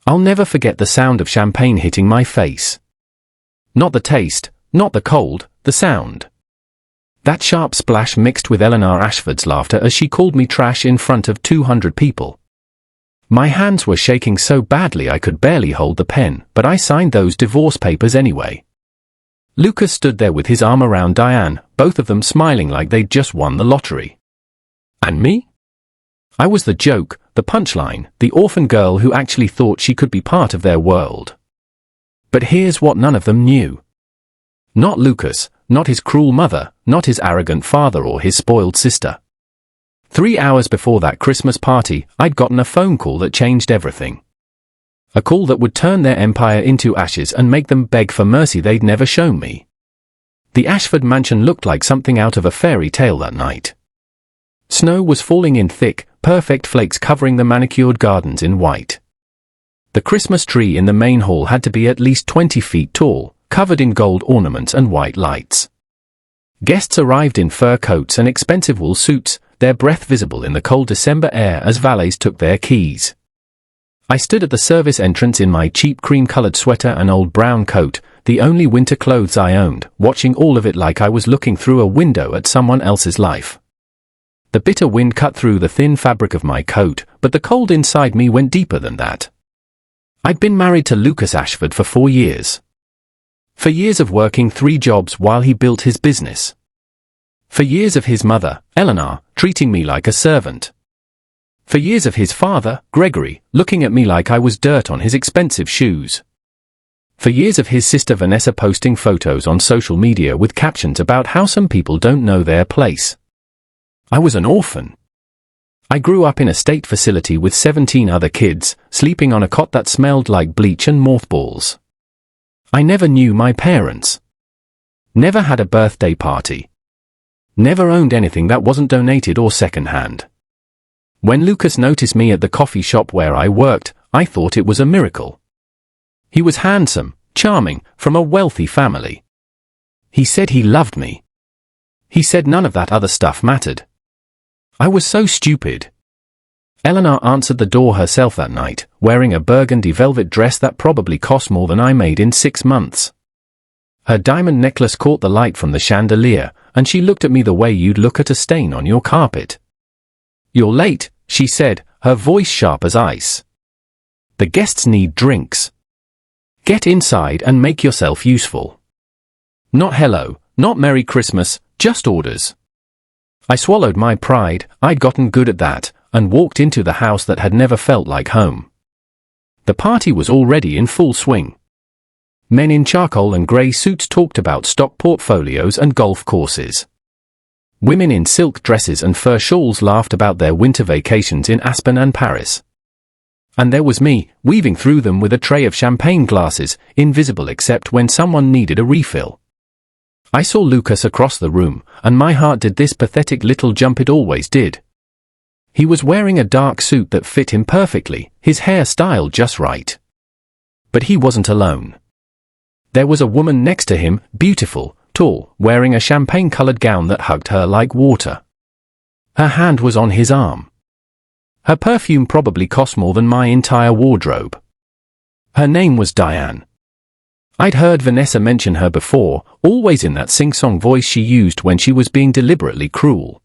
I'll never forget the sound of champagne hitting my face. Not the taste, not the cold, the sound. That sharp splash mixed with Eleanor Ashford's laughter as she called me trash in front of 200 people. My hands were shaking so badly I could barely hold the pen, but I signed those divorce papers anyway. Lucas stood there with his arm around Diane, both of them smiling like they'd just won the lottery. And me? I was the joke, the punchline, the orphan girl who actually thought she could be part of their world. But here's what none of them knew. Not Lucas, not his cruel mother, not his arrogant father or his spoiled sister. 3 hours before that Christmas party, I'd gotten a phone call that changed everything. A call that would turn their empire into ashes and make them beg for mercy they'd never shown me. The Ashford mansion looked like something out of a fairy tale that night. Snow was falling in thick, perfect flakes covering the manicured gardens in white. The Christmas tree in the main hall had to be at least 20 feet tall, covered in gold ornaments and white lights. Guests arrived in fur coats and expensive wool suits, their breath visible in the cold December air as valets took their keys. I stood at the service entrance in my cheap cream-colored sweater and old brown coat, the only winter clothes I owned, watching all of it like I was looking through a window at someone else's life. The bitter wind cut through the thin fabric of my coat, but the cold inside me went deeper than that. I'd been married to Lucas Ashford for 4 years. For years of working 3 jobs while he built his business. For years of his mother, Eleanor, treating me like a servant. For years of his father, Gregory, looking at me like I was dirt on his expensive shoes. For years of his sister Vanessa posting photos on social media with captions about how some people don't know their place. I was an orphan. I grew up in a state facility with 17 other kids, sleeping on a cot that smelled like bleach and mothballs. I never knew my parents. Never had a birthday party. Never owned anything that wasn't donated or secondhand. When Lucas noticed me at the coffee shop where I worked, I thought it was a miracle. He was handsome, charming, from a wealthy family. He said he loved me. He said none of that other stuff mattered. I was so stupid. Eleanor answered the door herself that night, wearing a burgundy velvet dress that probably cost more than I made in 6 months. Her diamond necklace caught the light from the chandelier, and she looked at me the way you'd look at a stain on your carpet. "You're late," she said, her voice sharp as ice. "The guests need drinks. Get inside and make yourself useful." Not hello, not Merry Christmas, just orders. I swallowed my pride, I'd gotten good at that, and walked into the house that had never felt like home. The party was already in full swing. Men in charcoal and grey suits talked about stock portfolios and golf courses. Women in silk dresses and fur shawls laughed about their winter vacations in Aspen and Paris. And there was me, weaving through them with a tray of champagne glasses, invisible except when someone needed a refill. I saw Lucas across the room, and my heart did this pathetic little jump it always did. He was wearing a dark suit that fit him perfectly, his hair styled just right. But he wasn't alone. There was a woman next to him, beautiful, tall, wearing a champagne-colored gown that hugged her like water. Her hand was on his arm. Her perfume probably cost more than my entire wardrobe. Her name was Diane. I'd heard Vanessa mention her before, always in that sing-song voice she used when she was being deliberately cruel.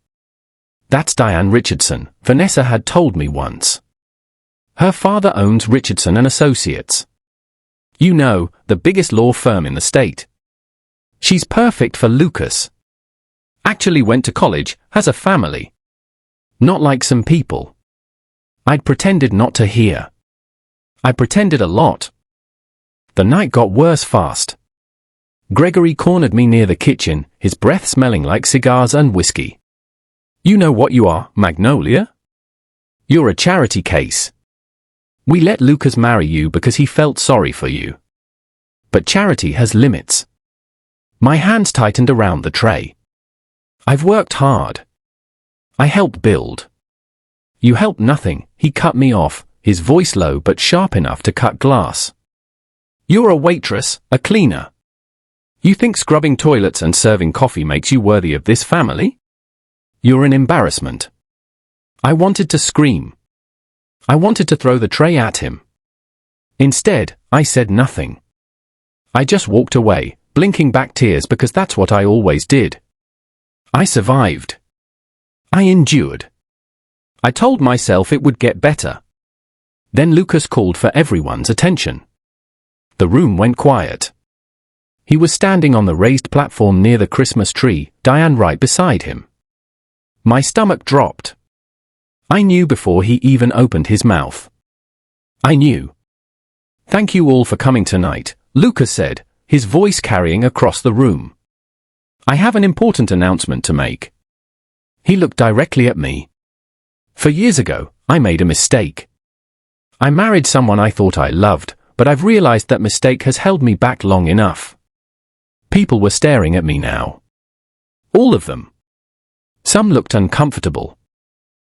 "That's Diane Richardson," Vanessa had told me once. Her father owns Richardson and Associates. You know, the biggest law firm in the state. She's perfect for Lucas. Actually went to college, has a family. Not like some people. I'd pretended not to hear. I pretended a lot. The night got worse fast. Gregory cornered me near the kitchen, his breath smelling like cigars and whiskey. "You know what you are, Magnolia? You're a charity case. We let Lucas marry you because he felt sorry for you. But charity has limits." My hands tightened around the tray. "I've worked hard. I helped build." "You helped nothing," he cut me off, his voice low but sharp enough to cut glass. "You're a waitress, a cleaner. You think scrubbing toilets and serving coffee makes you worthy of this family? You're an embarrassment." I wanted to scream. I wanted to throw the tray at him. Instead, I said nothing. I just walked away, blinking back tears because that's what I always did. I survived. I endured. I told myself it would get better. Then Lucas called for everyone's attention. The room went quiet. He was standing on the raised platform near the Christmas tree, Diane right beside him. My stomach dropped. I knew before he even opened his mouth. I knew. "Thank you all for coming tonight," Lucas said, his voice carrying across the room. "I have an important announcement to make." He looked directly at me. For years ago, I made a mistake. I married someone I thought I loved, but I've realized that mistake has held me back long enough. People were staring at me now. All of them. Some looked uncomfortable.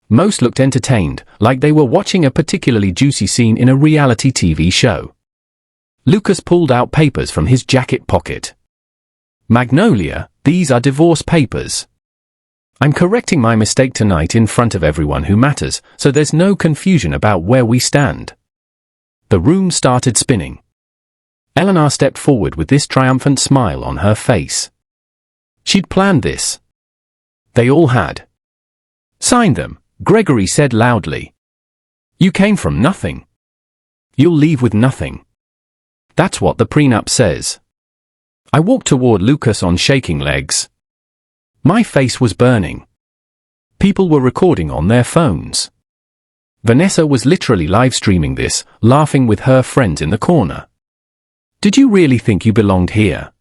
Most looked entertained, like they were watching a particularly juicy scene in a reality TV show. Lucas pulled out papers from his jacket pocket. "Magnolia, these are divorce papers. I'm correcting my mistake tonight in front of everyone who matters, so there's no confusion about where we stand." The room started spinning. Eleanor stepped forward with this triumphant smile on her face. She'd planned this. They all had. "Sign them," Gregory said loudly. "You came from nothing. You'll leave with nothing. That's what the prenup says." I walked toward Lucas on shaking legs. My face was burning. People were recording on their phones. Vanessa was literally live streaming this, laughing with her friends in the corner. "Did you really think you belonged here?"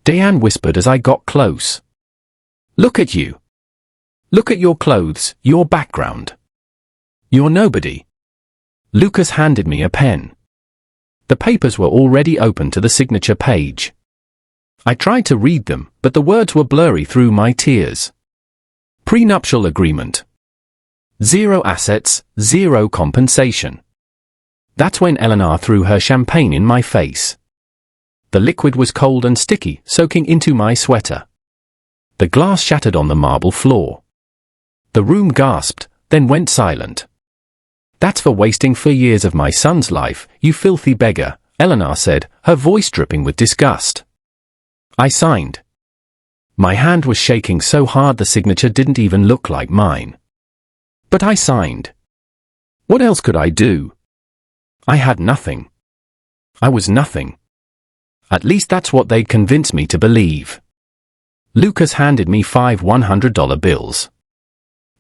Diane whispered as I got close. "Look at you. Look at your clothes, your background. You're nobody." Lucas handed me a pen. The papers were already open to the signature page. I tried to read them, but the words were blurry through my tears. Prenuptial agreement. 0 assets, 0 compensation. That's when Eleanor threw her champagne in my face. The liquid was cold and sticky, soaking into my sweater. The glass shattered on the marble floor. The room gasped, then went silent. "That's for wasting 4 years of my son's life, you filthy beggar," Eleanor said, her voice dripping with disgust. I signed. My hand was shaking so hard the signature didn't even look like mine. But I signed. What else could I do? I had nothing. I was nothing. At least that's what they'd convinced me to believe. Lucas handed me 5 $100 bills.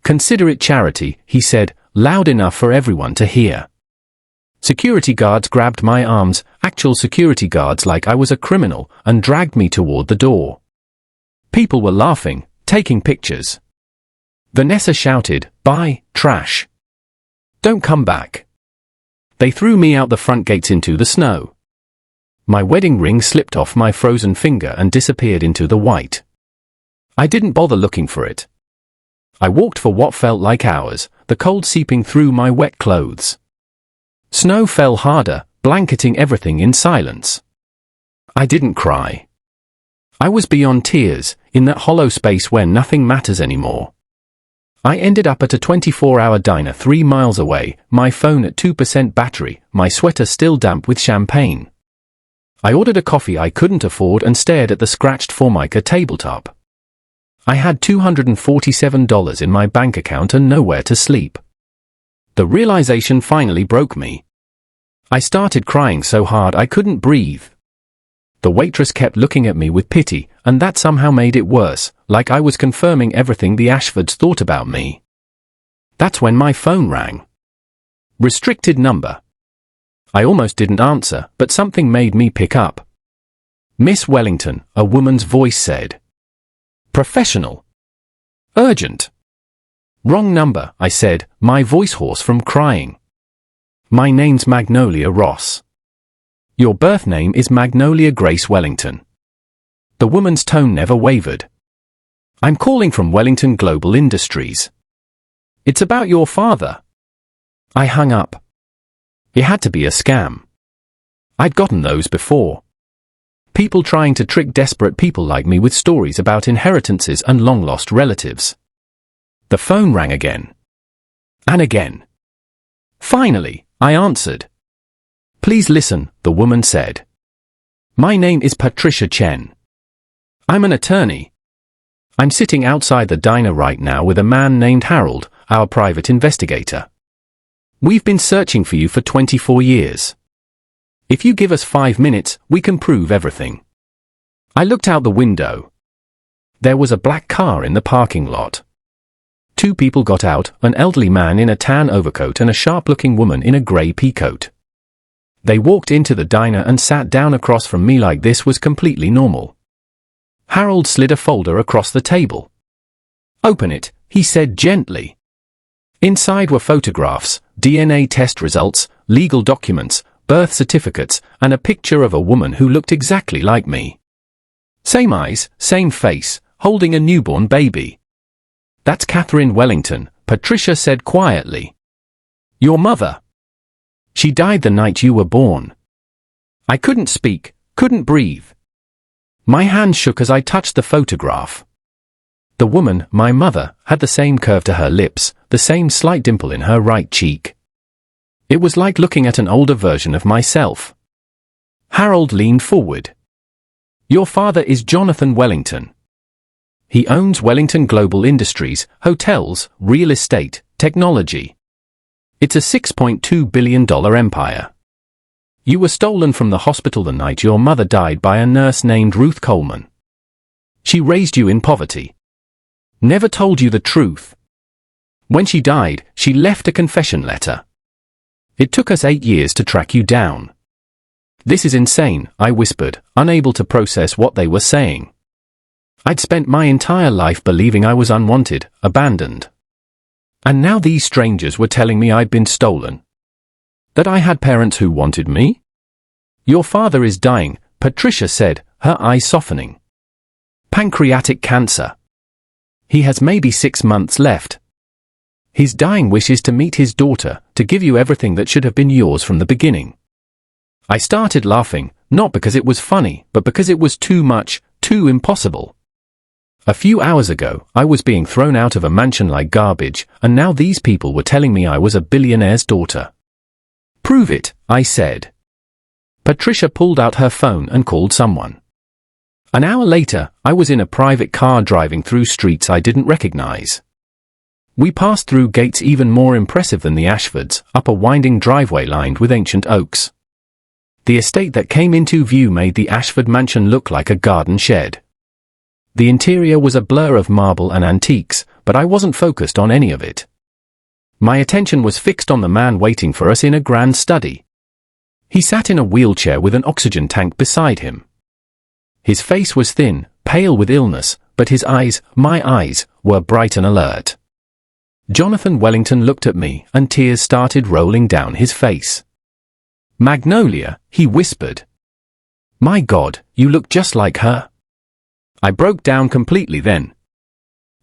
"Consider it charity," he said, loud enough for everyone to hear. Security guards grabbed my arms, actual security guards like I was a criminal, and dragged me toward the door. People were laughing, taking pictures. Vanessa shouted, "Bye, trash. Don't come back." They threw me out the front gates into the snow. My wedding ring slipped off my frozen finger and disappeared into the white. I didn't bother looking for it. I walked for what felt like hours, the cold seeping through my wet clothes. Snow fell harder, blanketing everything in silence. I didn't cry. I was beyond tears, in that hollow space where nothing matters anymore. I ended up at a 24-hour diner 3 miles away, my phone at 2% battery, my sweater still damp with champagne. I ordered a coffee I couldn't afford and stared at the scratched Formica tabletop. I had $247 in my bank account and nowhere to sleep. The realization finally broke me. I started crying so hard I couldn't breathe. The waitress kept looking at me with pity, and that somehow made it worse, like I was confirming everything the Ashfords thought about me. That's when my phone rang. Restricted number. I almost didn't answer, but something made me pick up. "Miss Wellington," a woman's voice said. "Professional. Urgent." "Wrong number," I said, my voice hoarse from crying. "My name's Magnolia Ross. Your birth name is Magnolia Grace Wellington." The woman's tone never wavered. "I'm calling from Wellington Global Industries. It's about your father." I hung up. It had to be a scam. I'd gotten those before. People trying to trick desperate people like me with stories about inheritances and long-lost relatives. The phone rang again. And again. Finally, I answered. Please listen, the woman said. My name is Patricia Chen. I'm an attorney. I'm sitting outside the diner right now with a man named Harold, our private investigator. We've been searching for you for 24 years. If you give us 5 minutes, we can prove everything. I looked out the window. There was a black car in the parking lot. 2 people got out, an elderly man in a tan overcoat and a sharp-looking woman in a grey peacoat. They walked into the diner and sat down across from me like this was completely normal. Harold slid a folder across the table. Open it, he said gently. Inside were photographs, DNA test results, legal documents, birth certificates, and a picture of a woman who looked exactly like me. Same eyes, same face, holding a newborn baby. That's Catherine Wellington, Patricia said quietly. Your mother. She died the night you were born. I couldn't speak, couldn't breathe. My hand shook as I touched the photograph. The woman, my mother, had the same curve to her lips, the same slight dimple in her right cheek. It was like looking at an older version of myself. Harold leaned forward. Your father is Jonathan Wellington. He owns Wellington Global Industries, hotels, real estate, technology. It's a $6.2 billion empire. You were stolen from the hospital the night your mother died by a nurse named Ruth Coleman. She raised you in poverty. Never told you the truth. When she died, she left a confession letter. It took us 8 years to track you down. This is insane, I whispered, unable to process what they were saying. I'd spent my entire life believing I was unwanted, abandoned. And now these strangers were telling me I'd been stolen. That I had parents who wanted me? Your father is dying, Patricia said, her eyes softening. Pancreatic cancer. He has maybe 6 months left. His dying wish is to meet his daughter, to give you everything that should have been yours from the beginning. I started laughing, not because it was funny, but because it was too much, too impossible. A few hours ago, I was being thrown out of a mansion like garbage, and now these people were telling me I was a billionaire's daughter. Prove it, I said. Patricia pulled out her phone and called someone. An hour later, I was in a private car driving through streets I didn't recognize. We passed through gates even more impressive than the Ashfords, up a winding driveway lined with ancient oaks. The estate that came into view made the Ashford mansion look like a garden shed. The interior was a blur of marble and antiques, but I wasn't focused on any of it. My attention was fixed on the man waiting for us in a grand study. He sat in a wheelchair with an oxygen tank beside him. His face was thin, pale with illness, but his eyes, my eyes, were bright and alert. Jonathan Wellington looked at me, and tears started rolling down his face. Magnolia, he whispered. My God, you look just like her. I broke down completely then.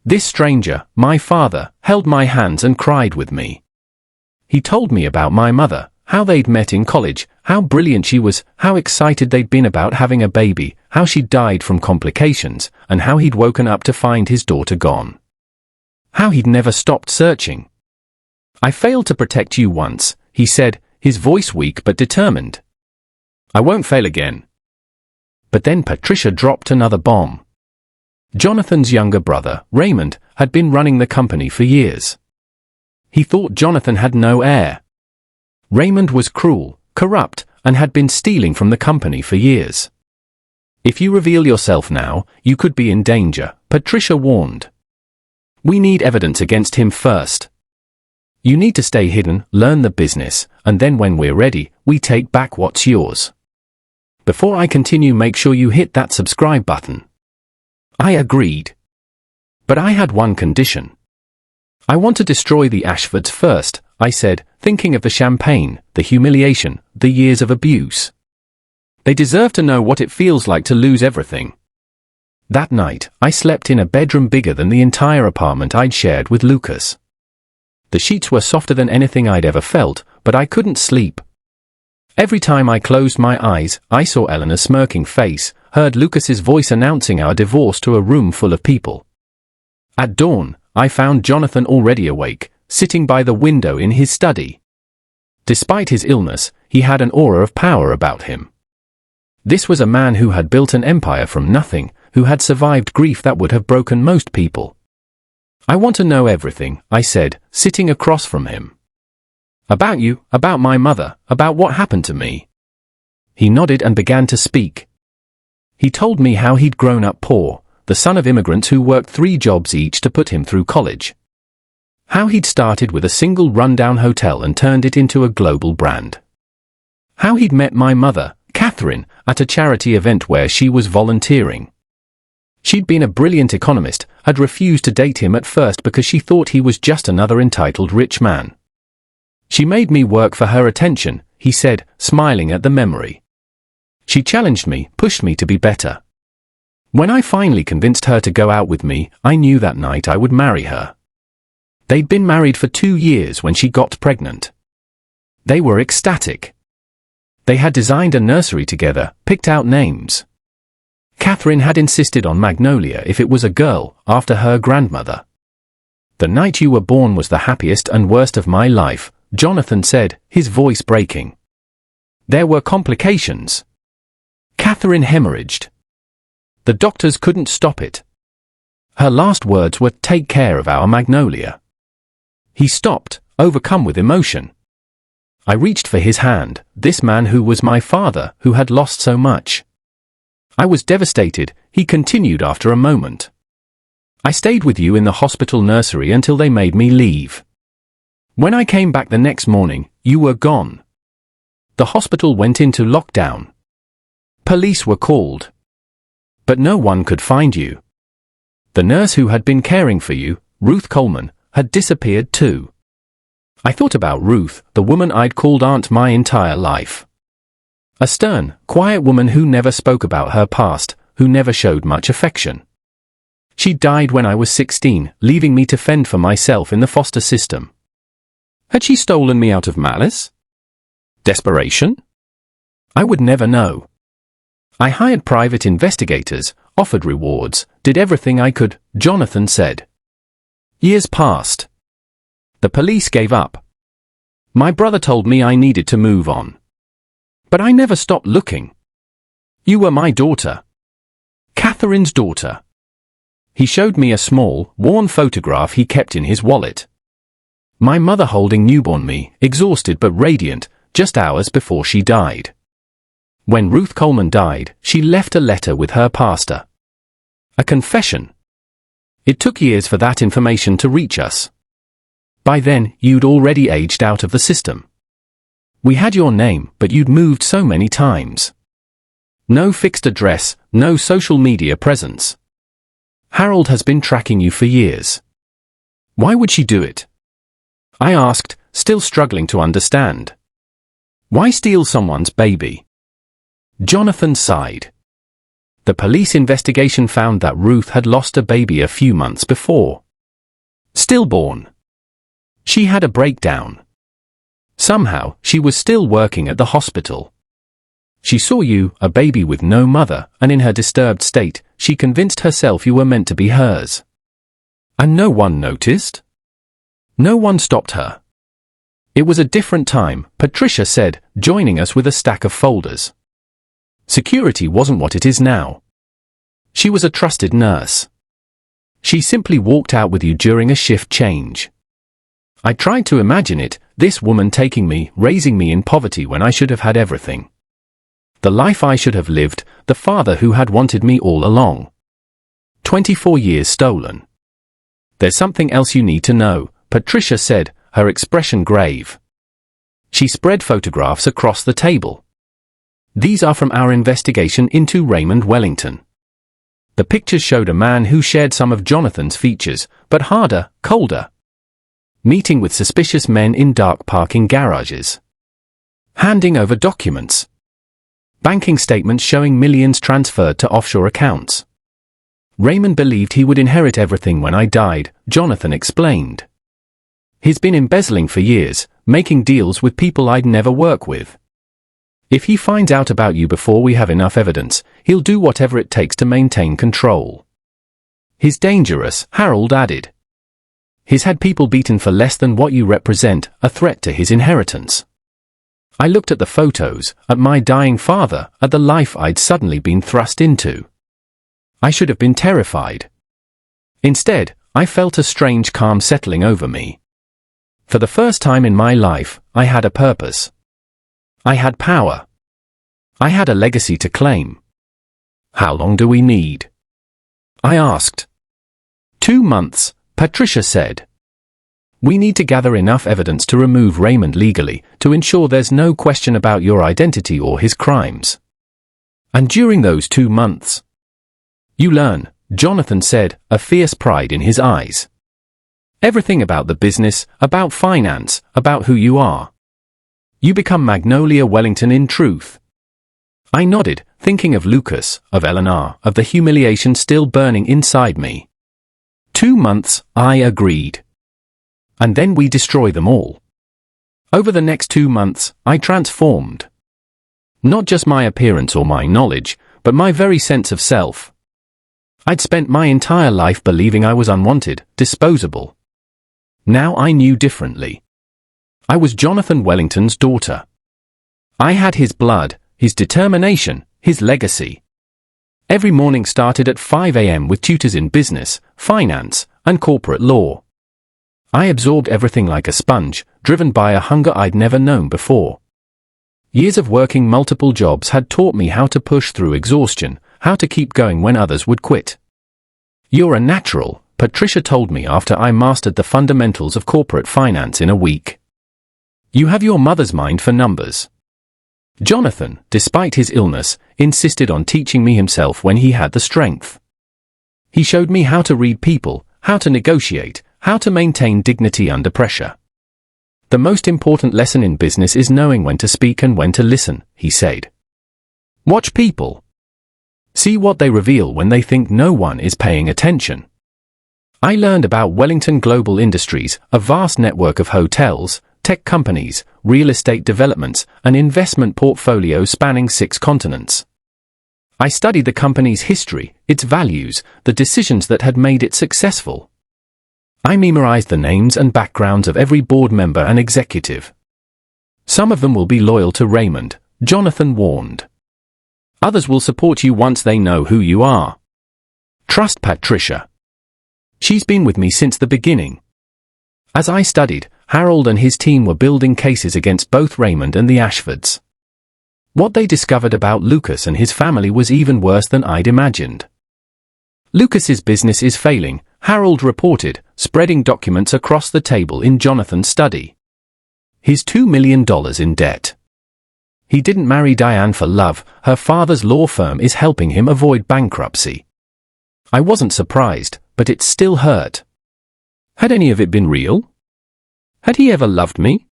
This stranger, my father, held my hands and cried with me. He told me about my mother, how they'd met in college, how brilliant she was, how excited they'd been about having a baby, how she died from complications, and how he'd woken up to find his daughter gone. How he'd never stopped searching. I failed to protect you once, he said, his voice weak but determined. I won't fail again. But then Patricia dropped another bomb. Jonathan's younger brother, Raymond, had been running the company for years. He thought Jonathan had no heir. Raymond was cruel, corrupt, and had been stealing from the company for years. If you reveal yourself now, you could be in danger, Patricia warned. We need evidence against him first. You need to stay hidden, learn the business, and then when we're ready, we take back what's yours. Before I continue, make sure you hit that subscribe button. I agreed. But I had one condition. I want to destroy the Ashfords first, I said, thinking of the champagne, the humiliation, the years of abuse. They deserve to know what it feels like to lose everything. That night, I slept in a bedroom bigger than the entire apartment I'd shared with Lucas. The sheets were softer than anything I'd ever felt, but I couldn't sleep. Every time I closed my eyes, I saw Eleanor's smirking face, heard Lucas's voice announcing our divorce to a room full of people. At dawn, I found Jonathan already awake, sitting by the window in his study. Despite his illness, he had an aura of power about him. This was a man who had built an empire from nothing, who had survived grief that would have broken most people. "I want to know everything," I said, sitting across from him. "About you, about my mother, about what happened to me." He nodded and began to speak. He told me how he'd grown up poor, the son of immigrants who worked 3 jobs each to put him through college. How he'd started with a single rundown hotel and turned it into a global brand. How he'd met my mother, Catherine, at a charity event where she was volunteering. She'd been a brilliant economist, had refused to date him at first because she thought he was just another entitled rich man. "She made me work for her attention," he said, smiling at the memory. "She challenged me, pushed me to be better. When I finally convinced her to go out with me, I knew that night I would marry her." They'd been married for 2 years when she got pregnant. They were ecstatic. They had designed a nursery together, picked out names. Catherine had insisted on Magnolia if it was a girl, after her grandmother. "The night you were born was the happiest and worst of my life," Jonathan said, his voice breaking. "There were complications. Catherine hemorrhaged. The doctors couldn't stop it. Her last words were, 'Take care of our Magnolia.'" He stopped, overcome with emotion. I reached for his hand, this man who was my father, who had lost so much. "I was devastated," he continued after a moment. "I stayed with you in the hospital nursery until they made me leave. When I came back the next morning, you were gone. The hospital went into lockdown. Police were called. But no one could find you. The nurse who had been caring for you, Ruth Coleman, had disappeared too. I thought about Ruth, the woman I'd called aunt my entire life. A stern, quiet woman who never spoke about her past, who never showed much affection. She died when I was 16, leaving me to fend for myself in the foster system. Had she stolen me out of malice? Desperation? I would never know. I hired private investigators, offered rewards, did everything I could," Jonathan said. Years passed. The police gave up. My brother told me I needed to move on. But I never stopped looking. "You were my daughter. Catherine's daughter." He showed me a small, worn photograph he kept in his wallet. My mother holding newborn me, exhausted but radiant, just hours before she died. When Ruth Coleman died, she left a letter with her pastor. A confession. It took years for that information to reach us. By then, you'd already aged out of the system. We had your name, but you'd moved so many times. No fixed address, no social media presence. Harold has been tracking you for years. Why would she do it? I asked, still struggling to understand. Why steal someone's baby? Jonathan sighed. The police investigation found that Ruth had lost a baby a few months before. Stillborn. She had a breakdown. Somehow, she was still working at the hospital. She saw you, a baby with no mother, and in her disturbed state, she convinced herself you were meant to be hers. And no one noticed? No one stopped her. It was a different time, Patricia said, joining us with a stack of folders. Security wasn't what it is now. She was a trusted nurse. She simply walked out with you during a shift change. I tried to imagine it, this woman taking me, raising me in poverty when I should have had everything. The life I should have lived, the father who had wanted me all along. 24 years stolen. There's something else you need to know, Patricia said, her expression grave. She spread photographs across the table. These are from our investigation into Raymond Wellington. The pictures showed a man who shared some of Jonathan's features, but harder, colder. Meeting with suspicious men in dark parking garages. Handing over documents. Banking statements showing millions transferred to offshore accounts. Raymond believed he would inherit everything when I died, Jonathan explained. He's been embezzling for years, making deals with people I'd never work with. If he finds out about you before we have enough evidence, he'll do whatever it takes to maintain control. He's dangerous, Harold added. He's had people beaten for less than what you represent, a threat to his inheritance. I looked at the photos, at my dying father, at the life I'd suddenly been thrust into. I should have been terrified. Instead, I felt a strange calm settling over me. For the first time in my life, I had a purpose. I had power. I had a legacy to claim. How long do we need? I asked. 2 months, Patricia said. We need to gather enough evidence to remove Raymond legally, to ensure there's no question about your identity or his crimes. And during those 2 months, you learn, Jonathan said, a fierce pride in his eyes. Everything about the business, about finance, about who you are. You become Magnolia Wellington in truth. I nodded, thinking of Lucas, of Eleanor, of the humiliation still burning inside me. 2 months, I agreed. And then we destroy them all. Over the next 2 months, I transformed. Not just my appearance or my knowledge, but my very sense of self. I'd spent my entire life believing I was unwanted, disposable. Now I knew differently. I was Jonathan Wellington's daughter. I had his blood, his determination, his legacy. Every morning started at 5 a.m. with tutors in business, finance, and corporate law. I absorbed everything like a sponge, driven by a hunger I'd never known before. Years of working multiple jobs had taught me how to push through exhaustion, how to keep going when others would quit. You're a natural, Patricia told me after I mastered the fundamentals of corporate finance in a week. You have your mother's mind for numbers. Jonathan, despite his illness, insisted on teaching me himself when he had the strength. He showed me how to read people, how to negotiate, how to maintain dignity under pressure. The most important lesson in business is knowing when to speak and when to listen, he said. Watch people. See what they reveal when they think no one is paying attention. I learned about Wellington Global Industries, a vast network of hotels, tech companies, real estate developments, and investment portfolios spanning 6 continents. I studied the company's history, its values, the decisions that had made it successful. I memorized the names and backgrounds of every board member and executive. Some of them will be loyal to Raymond, Jonathan warned. Others will support you once they know who you are. Trust Patricia. She's been with me since the beginning. As I studied, Harold and his team were building cases against both Raymond and the Ashfords. What they discovered about Lucas and his family was even worse than I'd imagined. Lucas's business is failing, Harold reported, spreading documents across the table in Jonathan's study. He's $2 million in debt. He didn't marry Diane for love, her father's law firm is helping him avoid bankruptcy. I wasn't surprised, but it still hurt. Had any of it been real? Had he ever loved me?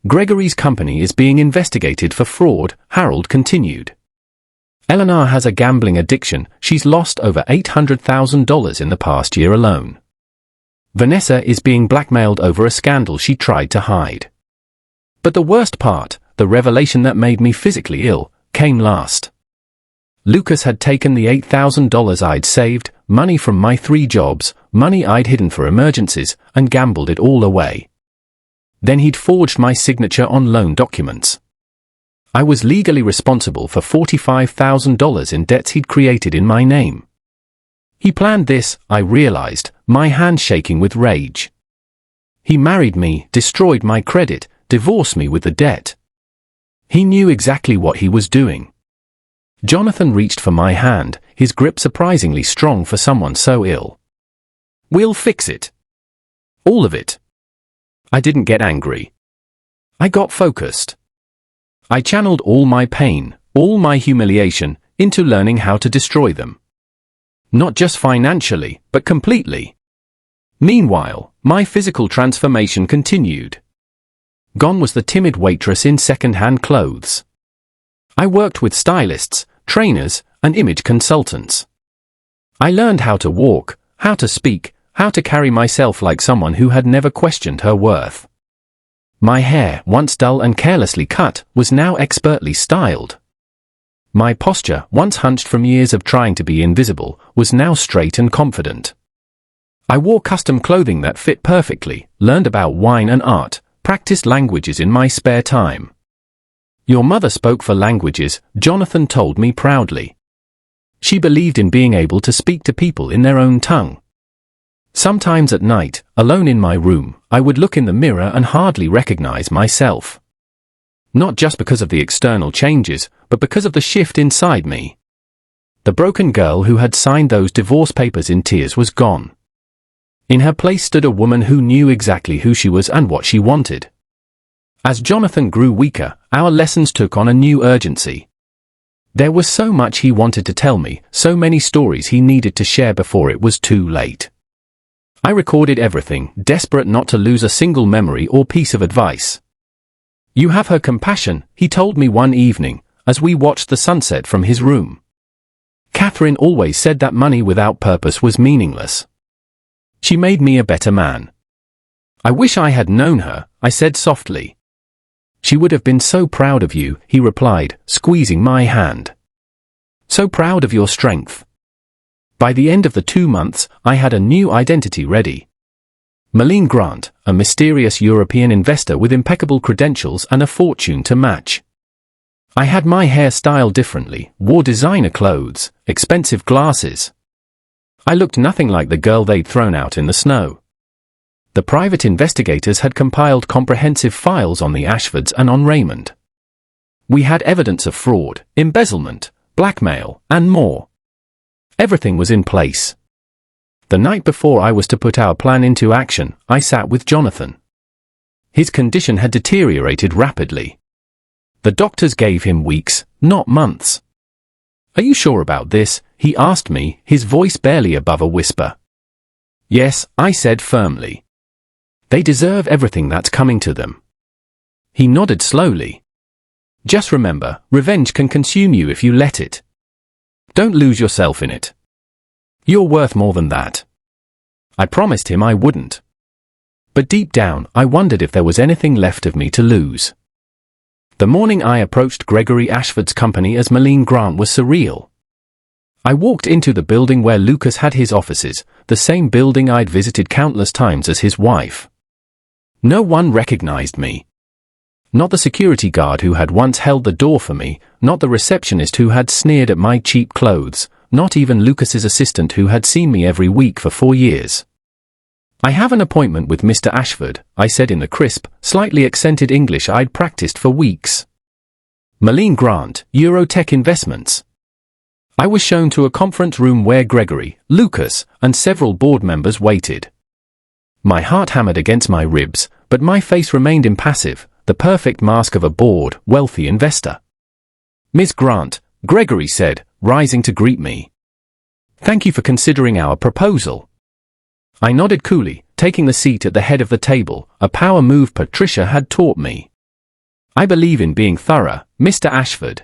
Gregory's company is being investigated for fraud, Harold continued. Eleanor has a gambling addiction, she's lost over $800,000 in the past year alone. Vanessa is being blackmailed over a scandal she tried to hide. But the worst part, the revelation that made me physically ill, came last. Lucas had taken the $8,000 I'd saved, money from my 3 jobs, money I'd hidden for emergencies, and gambled it all away. Then he'd forged my signature on loan documents. I was legally responsible for $45,000 in debts he'd created in my name. He planned this, I realized, my hand shaking with rage. He married me, destroyed my credit, divorced me with the debt. He knew exactly what he was doing. Jonathan reached for my hand, his grip surprisingly strong for someone so ill. We'll fix it. All of it. I didn't get angry. I got focused. I channeled all my pain, all my humiliation, into learning how to destroy them. Not just financially, but completely. Meanwhile, my physical transformation continued. Gone was the timid waitress in second-hand clothes. I worked with stylists, trainers, and image consultants. I learned how to walk, how to speak, how to carry myself like someone who had never questioned her worth. My hair, once dull and carelessly cut, was now expertly styled. My posture, once hunched from years of trying to be invisible, was now straight and confident. I wore custom clothing that fit perfectly, learned about wine and art, practiced languages in my spare time. Your mother spoke 4 languages, Jonathan told me proudly. She believed in being able to speak to people in their own tongue. Sometimes at night, alone in my room, I would look in the mirror and hardly recognize myself. Not just because of the external changes, but because of the shift inside me. The broken girl who had signed those divorce papers in tears was gone. In her place stood a woman who knew exactly who she was and what she wanted. As Jonathan grew weaker, our lessons took on a new urgency. There was so much he wanted to tell me, so many stories he needed to share before it was too late. I recorded everything, desperate not to lose a single memory or piece of advice. You have her compassion, he told me one evening, as we watched the sunset from his room. Catherine always said that money without purpose was meaningless. She made me a better man. I wish I had known her, I said softly. She would have been so proud of you, he replied, squeezing my hand. So proud of your strength. By the end of the 2 months, I had a new identity ready. Malene Grant, a mysterious European investor with impeccable credentials and a fortune to match. I had my hair styled differently, wore designer clothes, expensive glasses. I looked nothing like the girl they'd thrown out in the snow. The private investigators had compiled comprehensive files on the Ashfords and on Raymond. We had evidence of fraud, embezzlement, blackmail, and more. Everything was in place. The night before I was to put our plan into action, I sat with Jonathan. His condition had deteriorated rapidly. The doctors gave him weeks, not months. Are you sure about this? He asked me, his voice barely above a whisper. Yes, I said firmly. They deserve everything that's coming to them. He nodded slowly. Just remember, revenge can consume you if you let it. Don't lose yourself in it. You're worth more than that. I promised him I wouldn't. But deep down, I wondered if there was anything left of me to lose. The morning I approached Gregory Ashford's company as Malene Grant was surreal. I walked into the building where Lucas had his offices, the same building I'd visited countless times as his wife. No one recognized me. Not the security guard who had once held the door for me, not the receptionist who had sneered at my cheap clothes, not even Lucas's assistant who had seen me every week for 4 years. I have an appointment with Mr. Ashford, I said in the crisp, slightly accented English I'd practiced for weeks. Malene Grant, Eurotech Investments. I was shown to a conference room where Gregory, Lucas, and several board members waited. My heart hammered against my ribs, but my face remained impassive, the perfect mask of a bored, wealthy investor. Ms. Grant, Gregory said, rising to greet me. Thank you for considering our proposal. I nodded coolly, taking the seat at the head of the table, a power move Patricia had taught me. I believe in being thorough, Mr. Ashford.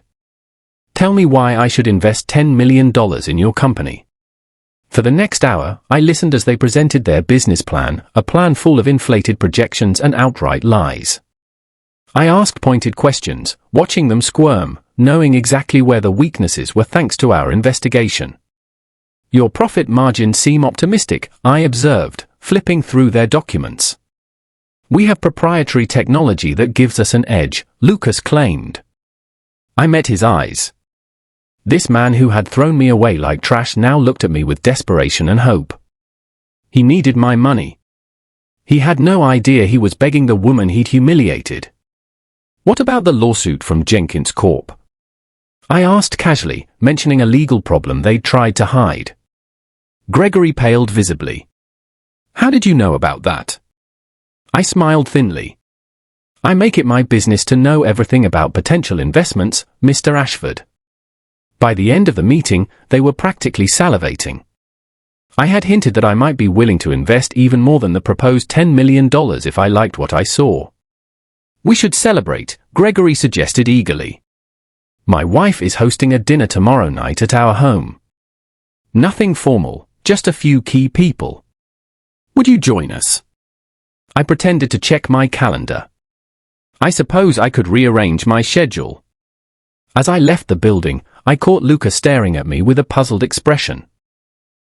Tell me why I should invest $10 million in your company. For the next hour, I listened as they presented their business plan, a plan full of inflated projections and outright lies. I asked pointed questions, watching them squirm, knowing exactly where the weaknesses were thanks to our investigation. Your profit margins seem optimistic, I observed, flipping through their documents. We have proprietary technology that gives us an edge, Lucas claimed. I met his eyes. This man who had thrown me away like trash now looked at me with desperation and hope. He needed my money. He had no idea he was begging the woman he'd humiliated. What about the lawsuit from Jenkins Corp? I asked casually, mentioning a legal problem they'd tried to hide. Gregory paled visibly. How did you know about that? I smiled thinly. I make it my business to know everything about potential investments, Mr. Ashford. By the end of the meeting, they were practically salivating. I had hinted that I might be willing to invest even more than the proposed $10 million if I liked what I saw. We should celebrate, Gregory suggested eagerly. My wife is hosting a dinner tomorrow night at our home. Nothing formal, just a few key people. Would you join us? I pretended to check my calendar. I suppose I could rearrange my schedule. As I left the building, I caught Lucas staring at me with a puzzled expression.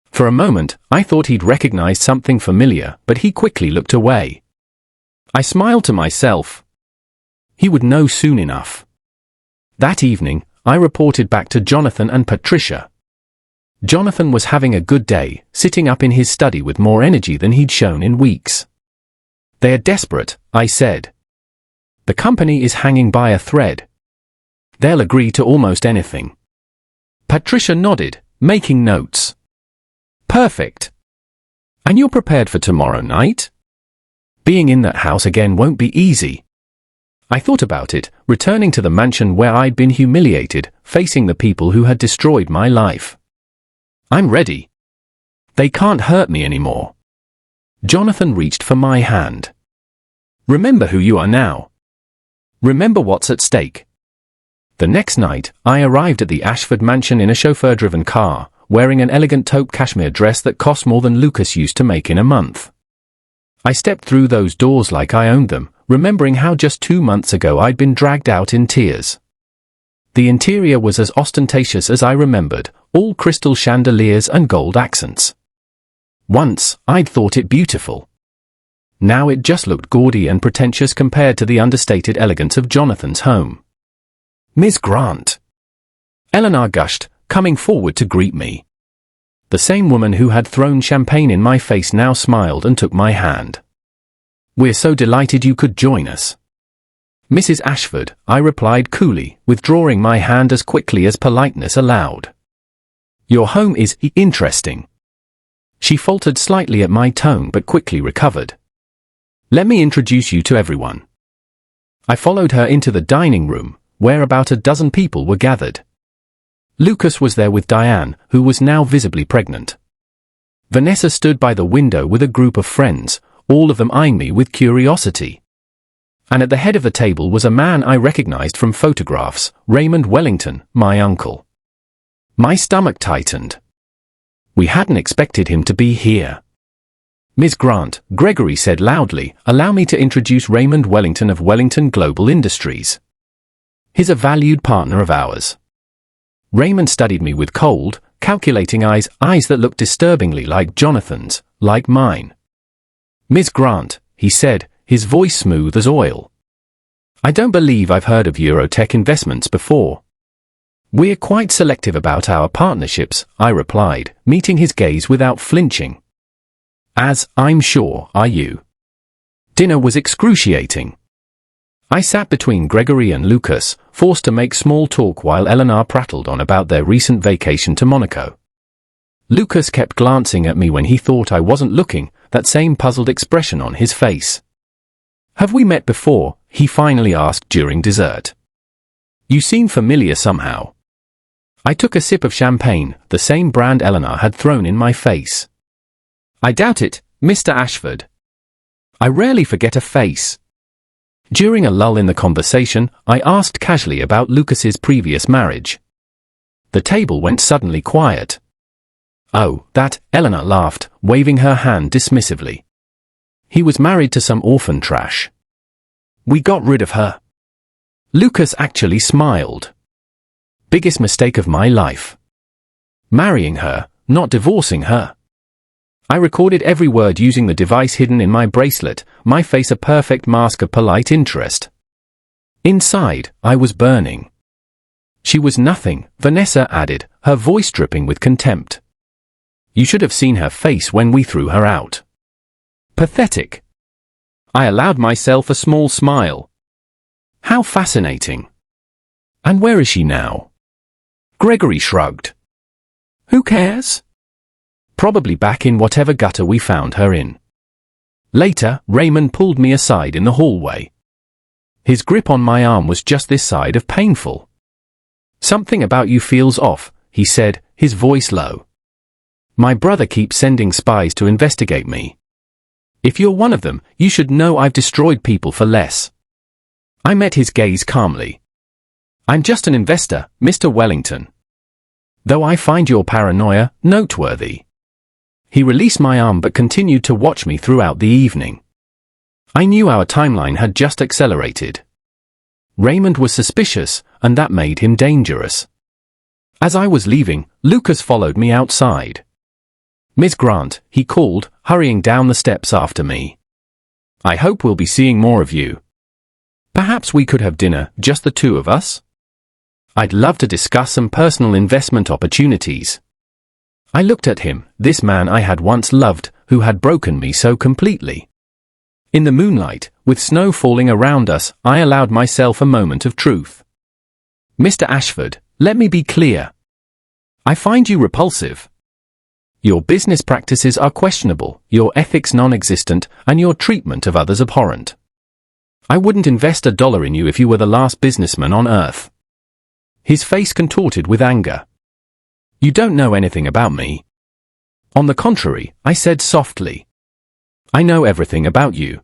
For a moment, I thought he'd recognized something familiar, but he quickly looked away. I smiled to myself. He would know soon enough. That evening, I reported back to Jonathan and Patricia. Jonathan was having a good day, sitting up in his study with more energy than he'd shown in weeks. "They are desperate," I said. "The company is hanging by a thread. They'll agree to almost anything." Patricia nodded, making notes. "Perfect. And you're prepared for tomorrow night? Being in that house again won't be easy." I thought about it, returning to the mansion where I'd been humiliated, facing the people who had destroyed my life. "I'm ready. They can't hurt me anymore." Jonathan reached for my hand. "Remember who you are now. Remember what's at stake." The next night, I arrived at the Ashford mansion in a chauffeur-driven car, wearing an elegant taupe cashmere dress that cost more than Lucas used to make in a month. I stepped through those doors like I owned them, remembering how just 2 months ago I'd been dragged out in tears. The interior was as ostentatious as I remembered, all crystal chandeliers and gold accents. Once, I'd thought it beautiful. Now it just looked gaudy and pretentious compared to the understated elegance of Jonathan's home. "Miss Grant," Eleanor gushed, coming forward to greet me. The same woman who had thrown champagne in my face now smiled and took my hand. "We're so delighted you could join us." "Mrs. Ashford," I replied coolly, withdrawing my hand as quickly as politeness allowed. "Your home is interesting." She faltered slightly at my tone but quickly recovered. "Let me introduce you to everyone." I followed her into the dining room, where about a dozen people were gathered. Lucas was there with Diane, who was now visibly pregnant. Vanessa stood by the window with a group of friends, all of them eyeing me with curiosity. And at the head of the table was a man I recognized from photographs, Raymond Wellington, my uncle. My stomach tightened. We hadn't expected him to be here. "Miss Grant," Gregory said loudly, "allow me to introduce Raymond Wellington of Wellington Global Industries. He's a valued partner of ours." Raymond studied me with cold, calculating eyes that looked disturbingly like Jonathan's, like mine. "Miss Grant," he said, his voice smooth as oil. "I don't believe I've heard of Eurotech Investments before." "We're quite selective about our partnerships," I replied, meeting his gaze without flinching. "As, I'm sure, are you." Dinner was excruciating. I sat between Gregory and Lucas, forced to make small talk while Eleanor prattled on about their recent vacation to Monaco. Lucas kept glancing at me when he thought I wasn't looking, that same puzzled expression on his face. "Have we met before?" he finally asked during dessert. "You seem familiar somehow." I took a sip of champagne, the same brand Eleanor had thrown in my face. "I doubt it, Mr. Ashford. I rarely forget a face." During a lull in the conversation, I asked casually about Lucas's previous marriage. The table went suddenly quiet. "Oh, that," Eleanor laughed, waving her hand dismissively. "He was married to some orphan trash. We got rid of her." Lucas actually smiled. "Biggest mistake of my life. Marrying her, not divorcing her." I recorded every word using the device hidden in my bracelet, my face a perfect mask of polite interest. Inside, I was burning. "She was nothing," Vanessa added, her voice dripping with contempt. "You should have seen her face when we threw her out. Pathetic." I allowed myself a small smile. "How fascinating. And where is she now?" Gregory shrugged. "Who cares? Probably back in whatever gutter we found her in." Later, Raymond pulled me aside in the hallway. His grip on my arm was just this side of painful. "Something about you feels off," he said, his voice low. "My brother keeps sending spies to investigate me. If you're one of them, you should know I've destroyed people for less." I met his gaze calmly. "I'm just an investor, Mr. Wellington. Though I find your paranoia noteworthy." He released my arm but continued to watch me throughout the evening. I knew our timeline had just accelerated. Raymond was suspicious, and that made him dangerous. As I was leaving, Lucas followed me outside. "Miss Grant," he called, hurrying down the steps after me. "I hope we'll be seeing more of you. Perhaps we could have dinner, just the two of us?" I'd love to discuss some personal investment opportunities. I looked at him, this man I had once loved, who had broken me so completely. In the moonlight, with snow falling around us, I allowed myself a moment of truth. Mr. Ashford, let me be clear. I find you repulsive. Your business practices are questionable, your ethics non-existent, and your treatment of others abhorrent. I wouldn't invest $1 in you if you were the last businessman on earth. His face contorted with anger. You don't know anything about me. On the contrary, I said softly. I know everything about you.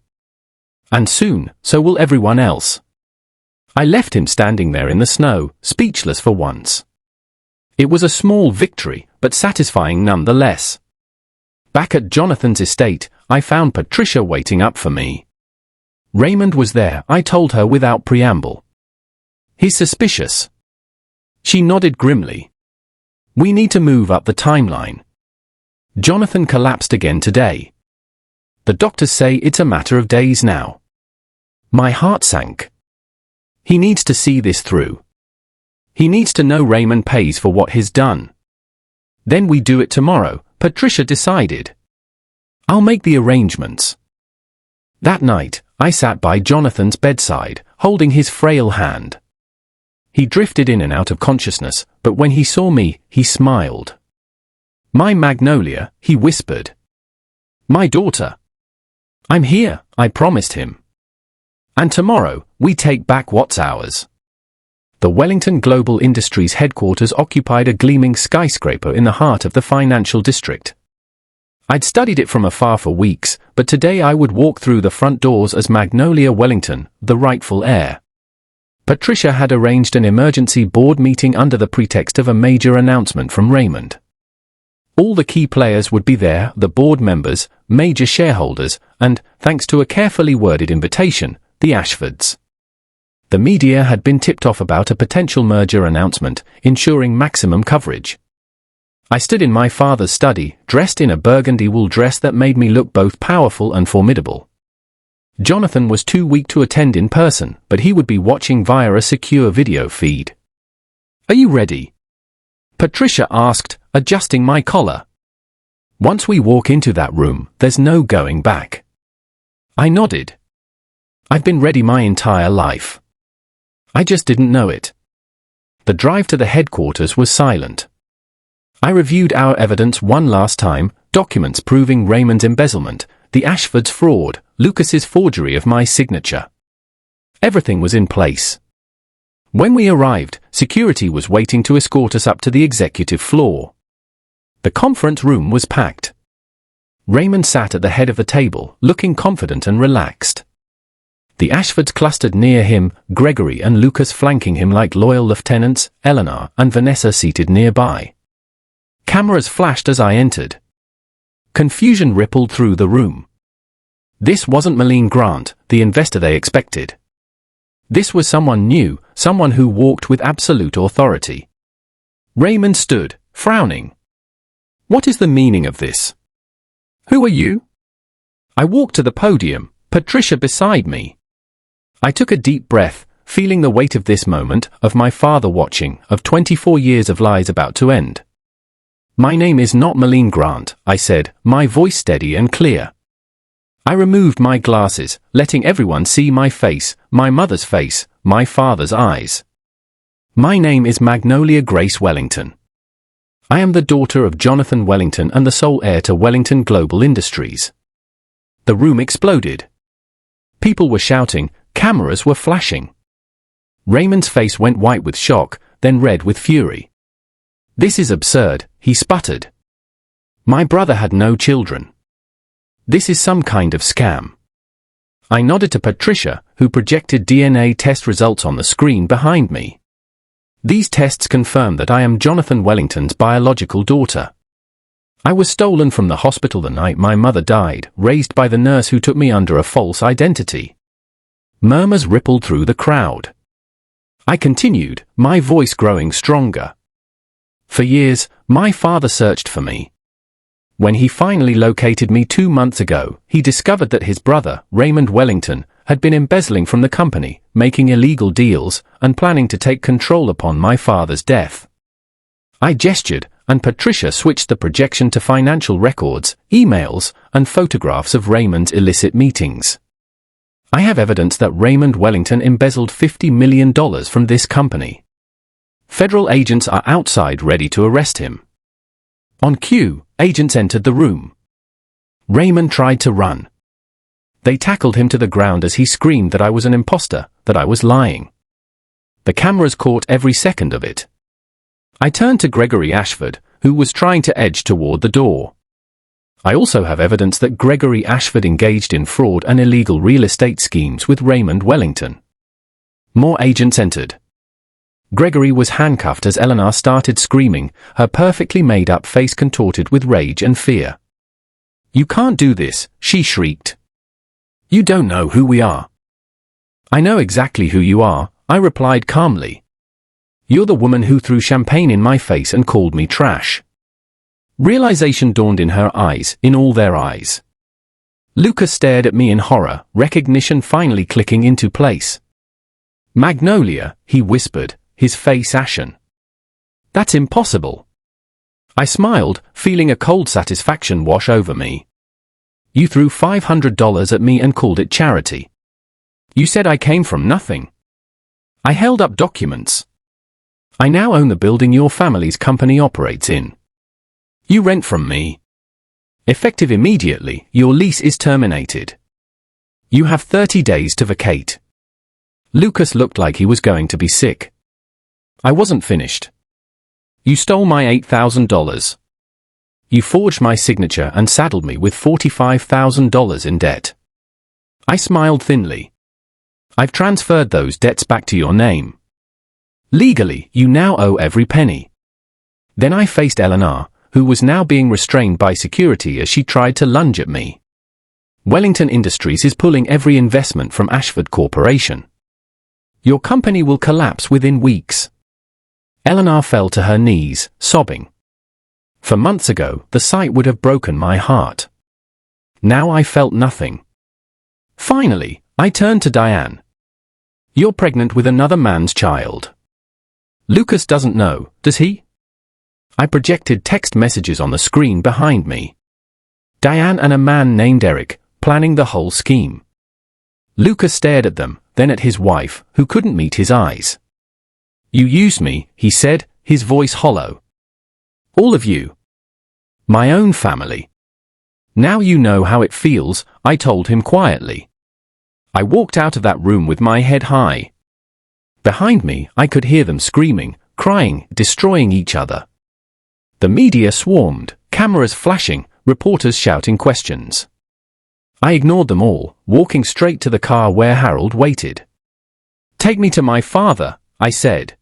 And soon, so will everyone else. I left him standing there in the snow, speechless for once. It was a small victory, but satisfying nonetheless. Back at Jonathan's estate, I found Patricia waiting up for me. Raymond was there, I told her without preamble. He's suspicious. She nodded grimly. We need to move up the timeline. Jonathan collapsed again today. The doctors say it's a matter of days now. My heart sank. He needs to see this through. He needs to know Raymond pays for what he's done. Then we do it tomorrow, Patricia decided. I'll make the arrangements. That night, I sat by Jonathan's bedside, holding his frail hand. He drifted in and out of consciousness, but when he saw me, he smiled. My Magnolia, he whispered. My daughter. I'm here, I promised him. And tomorrow, we take back what's ours. The Wellington Global Industries headquarters occupied a gleaming skyscraper in the heart of the financial district. I'd studied it from afar for weeks, but today I would walk through the front doors as Magnolia Wellington, the rightful heir. Patricia had arranged an emergency board meeting under the pretext of a major announcement from Raymond. All the key players would be there, the board members, major shareholders, and, thanks to a carefully worded invitation, the Ashfords. The media had been tipped off about a potential merger announcement, ensuring maximum coverage. I stood in my father's study, dressed in a burgundy wool dress that made me look both powerful and formidable. Jonathan was too weak to attend in person, but he would be watching via a secure video feed. Are you ready? Patricia asked, adjusting my collar. Once we walk into that room, there's no going back. I nodded. I've been ready my entire life. I just didn't know it. The drive to the headquarters was silent. I reviewed our evidence one last time, documents proving Raymond's embezzlement, the Ashford's fraud, Lucas's forgery of my signature. Everything was in place. When we arrived, security was waiting to escort us up to the executive floor. The conference room was packed. Raymond sat at the head of the table, looking confident and relaxed. The Ashfords clustered near him, Gregory and Lucas flanking him like loyal lieutenants, Eleanor and Vanessa seated nearby. Cameras flashed as I entered. Confusion rippled through the room. This wasn't Malene Grant, the investor they expected. This was someone new, someone who walked with absolute authority. Raymond stood, frowning. What is the meaning of this? Who are you? I walked to the podium, Patricia beside me. I took a deep breath, feeling the weight of this moment, of my father watching, of 24 years of lies about to end. My name is not Malene Grant, I said, my voice steady and clear. I removed my glasses, letting everyone see my face, my mother's face, my father's eyes. My name is Magnolia Grace Wellington. I am the daughter of Jonathan Wellington and the sole heir to Wellington Global Industries. The room exploded. People were shouting, cameras were flashing. Raymond's face went white with shock, then red with fury. This is absurd, he sputtered. My brother had no children. This is some kind of scam. I nodded to Patricia, who projected DNA test results on the screen behind me. These tests confirm that I am Jonathan Wellington's biological daughter. I was stolen from the hospital the night my mother died, raised by the nurse who took me under a false identity. Murmurs rippled through the crowd. I continued, my voice growing stronger. For years, my father searched for me. When he finally located me 2 months ago, he discovered that his brother, Raymond Wellington, had been embezzling from the company, making illegal deals, and planning to take control upon my father's death. I gestured, and Patricia switched the projection to financial records, emails, and photographs of Raymond's illicit meetings. I have evidence that Raymond Wellington embezzled $50 million from this company. Federal agents are outside ready to arrest him. On cue, agents entered the room. Raymond tried to run. They tackled him to the ground as he screamed that I was an imposter, that I was lying. The cameras caught every second of it. I turned to Gregory Ashford, who was trying to edge toward the door. I also have evidence that Gregory Ashford engaged in fraud and illegal real estate schemes with Raymond Wellington. More agents entered. Gregory was handcuffed as Eleanor started screaming, her perfectly made-up face contorted with rage and fear. "You can't do this," she shrieked. "You don't know who we are." "I know exactly who you are," I replied calmly. "You're the woman who threw champagne in my face and called me trash." Realization dawned in her eyes, in all their eyes. Lucas stared at me in horror, recognition finally clicking into place. "Magnolia," he whispered, his face ashen. "That's impossible." I smiled, feeling a cold satisfaction wash over me. "You threw $500 at me and called it charity. You said I came from nothing." I held up documents. "I now own the building your family's company operates in. You rent from me. Effective immediately, your lease is terminated. You have 30 days to vacate." Lucas looked like he was going to be sick. I wasn't finished. "You stole my $8,000. You forged my signature and saddled me with $45,000 in debt." I smiled thinly. "I've transferred those debts back to your name. Legally, you now owe every penny." Then I faced Eleanor, who was now being restrained by security as she tried to lunge at me. "Wellington Industries is pulling every investment from Ashford Corporation. Your company will collapse within weeks." Eleanor fell to her knees, sobbing. For months ago, the sight would have broken my heart. Now I felt nothing. Finally, I turned to Diane. "You're pregnant with another man's child. Lucas doesn't know, does he?" I projected text messages on the screen behind me. Diane and a man named Eric, planning the whole scheme. Lucas stared at them, then at his wife, who couldn't meet his eyes. "You used me," he said, his voice hollow. "All of you. My own family. Now you know how it feels," I told him quietly. I walked out of that room with my head high. Behind me, I could hear them screaming, crying, destroying each other. The media swarmed, cameras flashing, reporters shouting questions. I ignored them all, walking straight to the car where Harold waited. "Take me to my father," I said.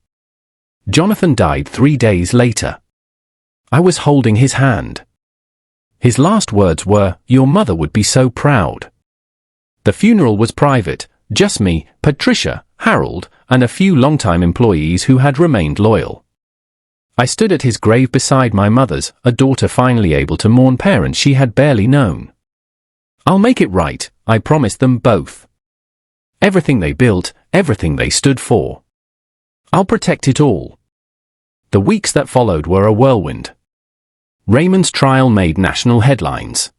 Jonathan died 3 days later. I was holding his hand. His last words were, "Your mother would be so proud." The funeral was private, just me, Patricia, Harold, and a few longtime employees who had remained loyal. I stood at his grave beside my mother's, a daughter finally able to mourn parents she had barely known. "I'll make it right," I promised them both. Everything they built, everything they stood for. I'll protect it all. The weeks that followed were a whirlwind. Raymond's trial made national headlines.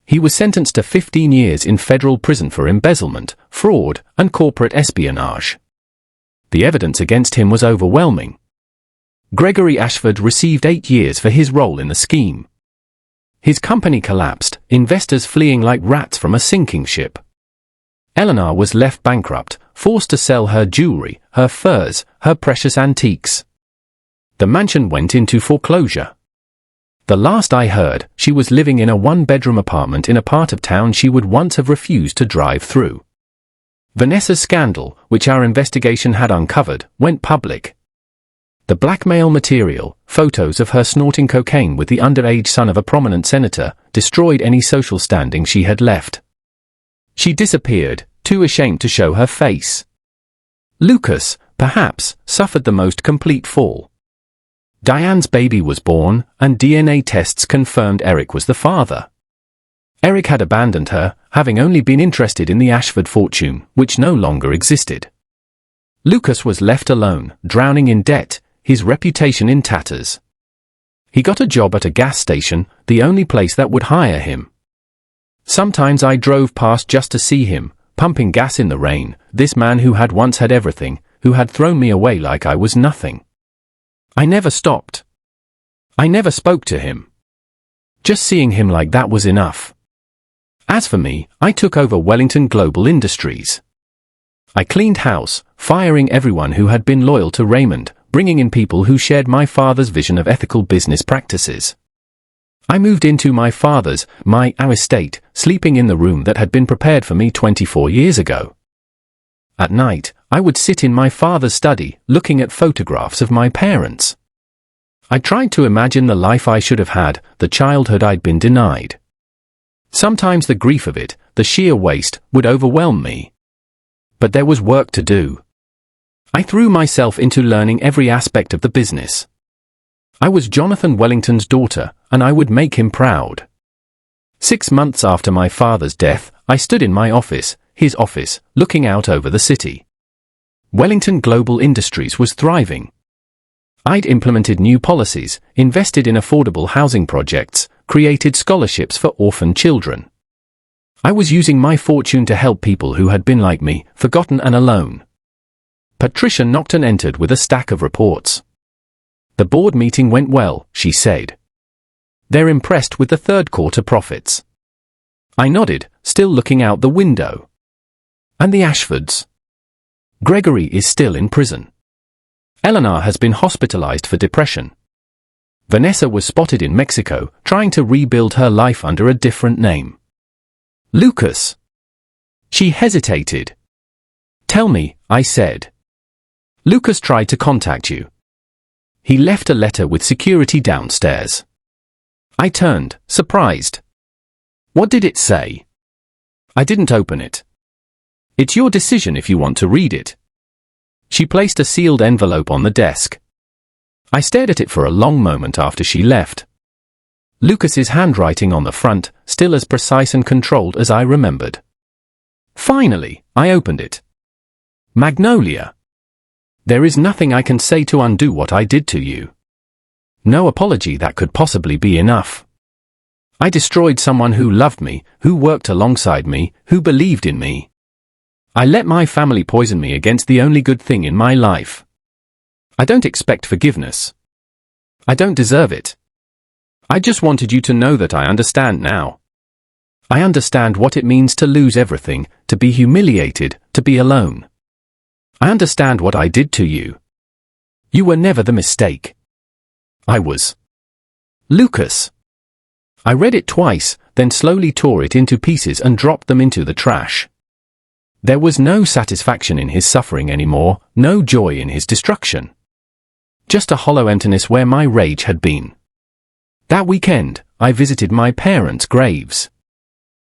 He was sentenced to 15 years in federal prison for embezzlement, fraud, and corporate espionage. The evidence against him was overwhelming. Gregory Ashford received 8 years for his role in the scheme. His company collapsed, investors fleeing like rats from a sinking ship. Eleanor was left bankrupt, forced to sell her jewelry, her furs, her precious antiques. The mansion went into foreclosure. The last I heard, she was living in a one-bedroom apartment in a part of town she would once have refused to drive through. Vanessa's scandal, which our investigation had uncovered, went public. The blackmail material, photos of her snorting cocaine with the underage son of a prominent senator, destroyed any social standing she had left. She disappeared, too ashamed to show her face. Lucas, perhaps, suffered the most complete fall. Diane's baby was born, and DNA tests confirmed Eric was the father. Eric had abandoned her, having only been interested in the Ashford fortune, which no longer existed. Lucas was left alone, drowning in debt, his reputation in tatters. He got a job at a gas station, the only place that would hire him. Sometimes I drove past just to see him, pumping gas in the rain, this man who had once had everything, who had thrown me away like I was nothing. I never stopped. I never spoke to him. Just seeing him like that was enough. As for me, I took over Wellington Global Industries. I cleaned house, firing everyone who had been loyal to Raymond, bringing in people who shared my father's vision of ethical business practices. I moved into my father's, our estate, sleeping in the room that had been prepared for me 24 years ago. At night, I would sit in my father's study, looking at photographs of my parents. I tried to imagine the life I should have had, the childhood I'd been denied. Sometimes the grief of it, the sheer waste, would overwhelm me. But there was work to do. I threw myself into learning every aspect of the business. I was Jonathan Wellington's daughter, and I would make him proud. 6 months after my father's death, I stood in my office, his office, looking out over the city. Wellington Global Industries was thriving. I'd implemented new policies, invested in affordable housing projects, created scholarships for orphan children. I was using my fortune to help people who had been like me, forgotten and alone. Patricia knocked and entered with a stack of reports. The board meeting went well, she said. They're impressed with the third quarter profits. I nodded, still looking out the window. And the Ashfords? Gregory is still in prison. Eleanor has been hospitalized for depression. Vanessa was spotted in Mexico, trying to rebuild her life under a different name. Lucas. She hesitated. Tell me, I said. Lucas tried to contact you. He left a letter with security downstairs. I turned, surprised. What did it say? I didn't open it. It's your decision if you want to read it. She placed a sealed envelope on the desk. I stared at it for a long moment after she left. Lucas's handwriting on the front, still as precise and controlled as I remembered. Finally, I opened it. Magnolia. There is nothing I can say to undo what I did to you. No apology that could possibly be enough. I destroyed someone who loved me, who worked alongside me, who believed in me. I let my family poison me against the only good thing in my life. I don't expect forgiveness. I don't deserve it. I just wanted you to know that I understand now. I understand what it means to lose everything, to be humiliated, to be alone. I understand what I did to you. You were never the mistake. I was. Lucas. I read it twice, then slowly tore it into pieces and dropped them into the trash. There was no satisfaction in his suffering anymore, no joy in his destruction. Just a hollow emptiness where my rage had been. That weekend, I visited my parents' graves.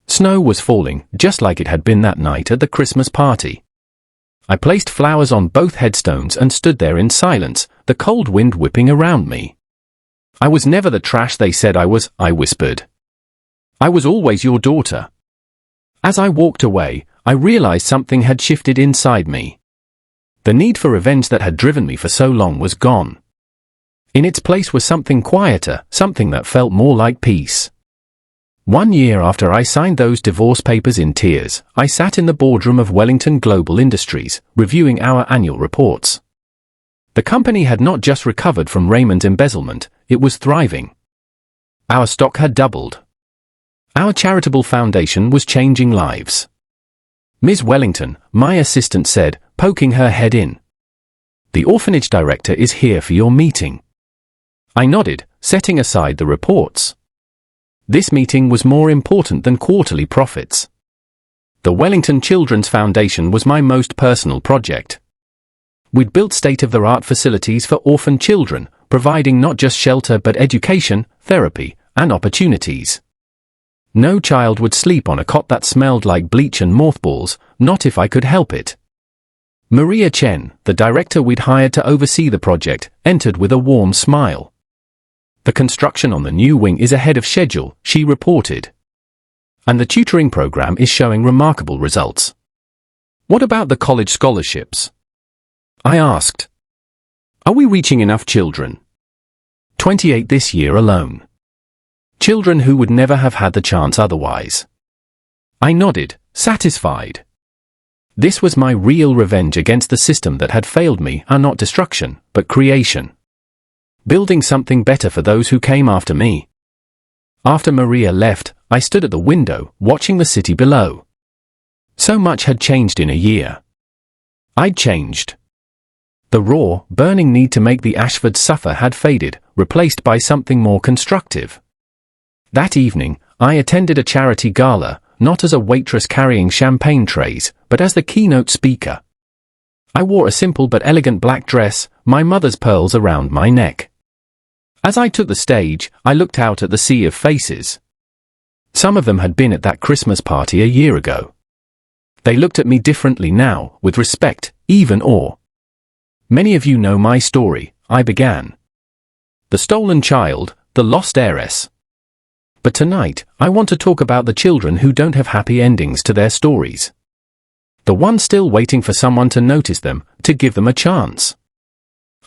Snow was falling, just like it had been that night at the Christmas party. I placed flowers on both headstones and stood there in silence, the cold wind whipping around me. I was never the trash they said I was, I whispered. I was always your daughter. As I walked away, I realized something had shifted inside me. The need for revenge that had driven me for so long was gone. In its place was something quieter, something that felt more like peace. 1 year after I signed those divorce papers in tears, I sat in the boardroom of Wellington Global Industries, reviewing our annual reports. The company had not just recovered from Raymond's embezzlement, it was thriving. Our stock had doubled. Our charitable foundation was changing lives. Ms. Wellington, my assistant said, poking her head in. The orphanage director is here for your meeting. I nodded, setting aside the reports. This meeting was more important than quarterly profits. The Wellington Children's Foundation was my most personal project. We'd built state-of-the-art facilities for orphan children, providing not just shelter but education, therapy, and opportunities. No child would sleep on a cot that smelled like bleach and mothballs, not if I could help it. Maria Chen, the director we'd hired to oversee the project, entered with a warm smile. The construction on the new wing is ahead of schedule, she reported. And the tutoring program is showing remarkable results. What about the college scholarships? I asked. Are we reaching enough children? 28 this year alone. Children who would never have had the chance otherwise. I nodded, satisfied. This was my real revenge against the system that had failed me, not destruction, but creation. Building something better for those who came after me. After Maria left, I stood at the window, watching the city below. So much had changed in a year. I'd changed. The raw, burning need to make the Ashfords suffer had faded, replaced by something more constructive. That evening, I attended a charity gala, not as a waitress carrying champagne trays, but as the keynote speaker. I wore a simple but elegant black dress, my mother's pearls around my neck. As I took the stage, I looked out at the sea of faces. Some of them had been at that Christmas party a year ago. They looked at me differently now, with respect, even awe. Many of you know my story, I began. The stolen child, the lost heiress. But tonight, I want to talk about the children who don't have happy endings to their stories. The ones still waiting for someone to notice them, to give them a chance.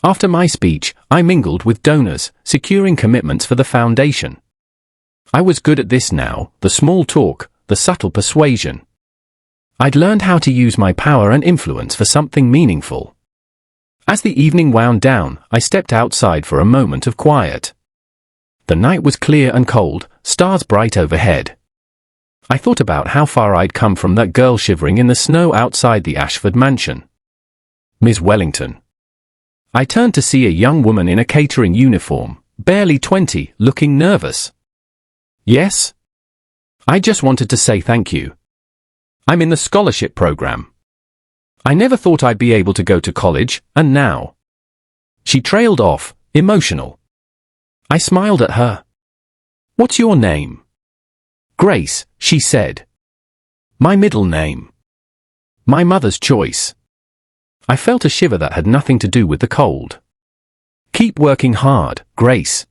After my speech, I mingled with donors, securing commitments for the foundation. I was good at this now, the small talk, the subtle persuasion. I'd learned how to use my power and influence for something meaningful. As the evening wound down, I stepped outside for a moment of quiet. The night was clear and cold, stars bright overhead. I thought about how far I'd come from that girl shivering in the snow outside the Ashford mansion. Miss Wellington. I turned to see a young woman in a catering uniform, barely 20, looking nervous. Yes? I just wanted to say thank you. I'm in the scholarship program. I never thought I'd be able to go to college, and now. She trailed off, emotional. I smiled at her. What's your name? Grace, she said. My middle name. My mother's choice. I felt a shiver that had nothing to do with the cold. Keep working hard, Grace.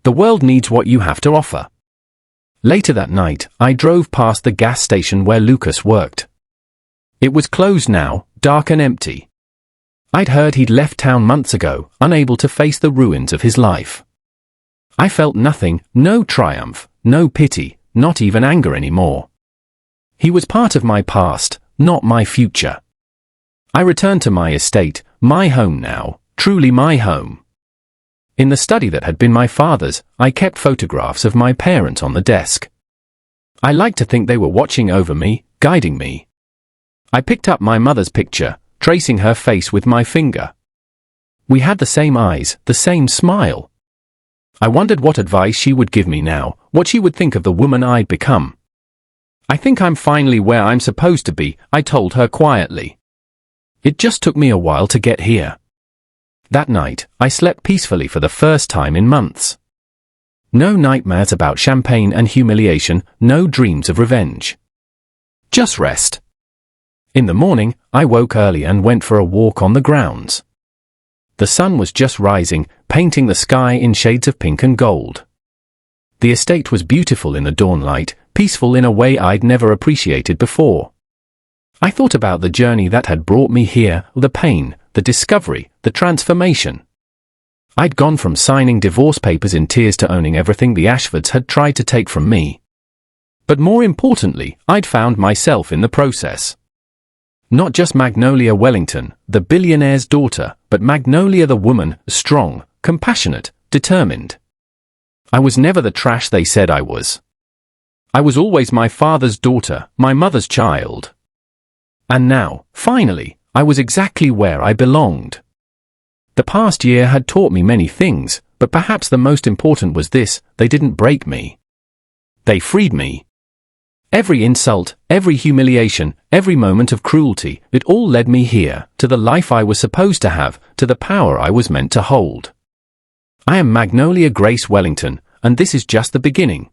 The world needs what you have to offer. Later that night, I drove past the gas station where Lucas worked. It was closed now, dark and empty. I'd heard he'd left town months ago, unable to face the ruins of his life. I felt nothing, no triumph, no pity, not even anger anymore. He was part of my past, not my future. I returned to my estate, my home now, truly my home. In the study that had been my father's, I kept photographs of my parents on the desk. I liked to think they were watching over me, guiding me. I picked up my mother's picture, tracing her face with my finger. We had the same eyes, the same smile. I wondered what advice she would give me now, what she would think of the woman I'd become. I think I'm finally where I'm supposed to be, I told her quietly. It just took me a while to get here. That night, I slept peacefully for the first time in months. No nightmares about champagne and humiliation, no dreams of revenge. Just rest. In the morning, I woke early and went for a walk on the grounds. The sun was just rising, painting the sky in shades of pink and gold. The estate was beautiful in the dawn light, peaceful in a way I'd never appreciated before. I thought about the journey that had brought me here, the pain, the discovery, the transformation. I'd gone from signing divorce papers in tears to owning everything the Ashfords had tried to take from me. But more importantly, I'd found myself in the process. Not just Magnolia Wellington, the billionaire's daughter, but Magnolia the woman, strong, compassionate, determined. I was never the trash they said I was. I was always my father's daughter, my mother's child. And now, finally, I was exactly where I belonged. The past year had taught me many things, but perhaps the most important was this: they didn't break me. They freed me. Every insult, every humiliation, every moment of cruelty, it all led me here, to the life I was supposed to have, to the power I was meant to hold. I am Magnolia Grace Wellington, and this is just the beginning.